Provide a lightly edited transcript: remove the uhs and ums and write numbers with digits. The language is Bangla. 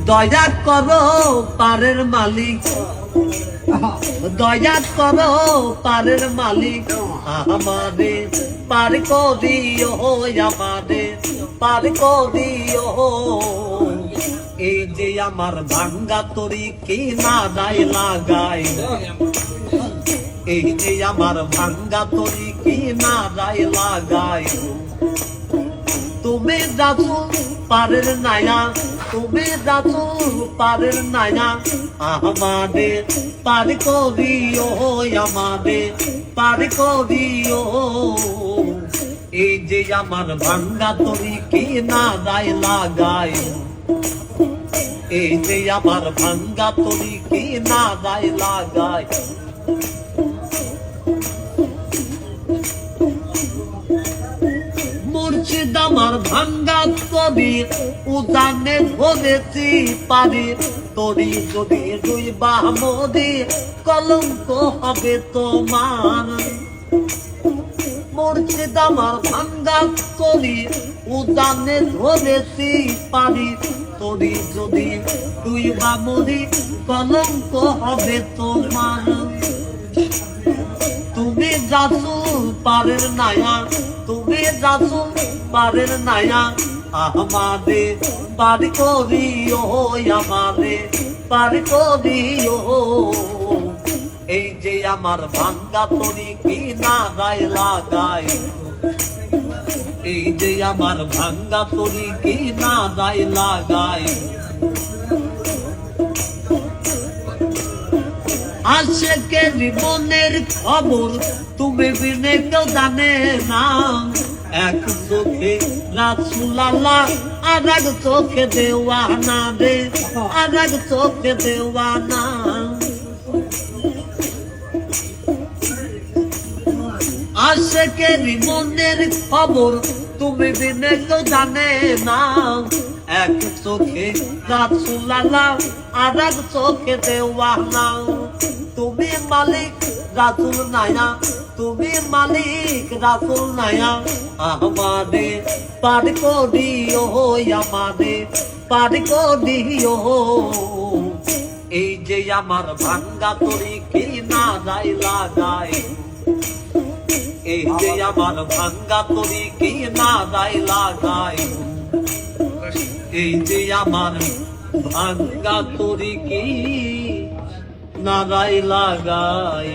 দয়া করো পারের মালিক, দয়া করো পারের মালিক, আমাদের পার করিও, আমাদের পার করিও। এই যে আমার ভাঙ্গা তরি কি না দায় লাগাই, এই যে আমার ভাঙ্গা তরি কি না দায় লাগাই। তুমি যাচ্ছো পারের নায়া, তুমি যাচ্ছো পারের নায়া, আমাদের পার করিও, আমাদের পার করিও। এই যে আমার ভাঙ্গা তরি কি না দায় লাগাই, এই যে আমার ভাঙ্গা তরি কি না দায় লাগাই। মুর্শিদ আমার ভাঙ্গা তরি উদানে ধরেছি পারি, তরি যদি দুই বামদি কলঙ্ক হবে তোমার। মুর্শিদ আমার ভাঙ্গা তরি উদানে ধরেছি পারি, তরি যদি দুই বামদি কলঙ্ক হবে তোমার। তুমি যাচ্ছো পারের নায়া, তুমি যাচ্ছো পারের নায়া, আমাদের পার করিও, আমাদের পার করিও। এই যে আমার ভাঙ্গা তরি কি না দায় লাগাই, এই যে আমার ভাঙ্গা তরি কি না দায় লাগাই। আশেকের জীবনের খবর তুমি বিনে কেউ জানে না, এক চোখে রাসূল আল্লাহ আর এক চোখে দেওয়ানা রে, আর এক চোখে দেওয়ানা। আশেকের মনের খবর তুমি বিনে কেউ জানে না, এক চোখে রাসূল আল্লাহ আর এক চোখে দেওয়ানা। তুমি মালিক রাসূল নায়া, তুমি মালিক রাসূল নায়া, আমাদের পার করিও, আমাদের পার করিও। এই যে আমার ভাঙ্গা তরি কি না দায় লাগাই, এই যে আমার ভাঙ্গা তরি কি না দায় লাগাই। এই যে আমার ভাঙ্গা তরি কি না দায় লাগাই।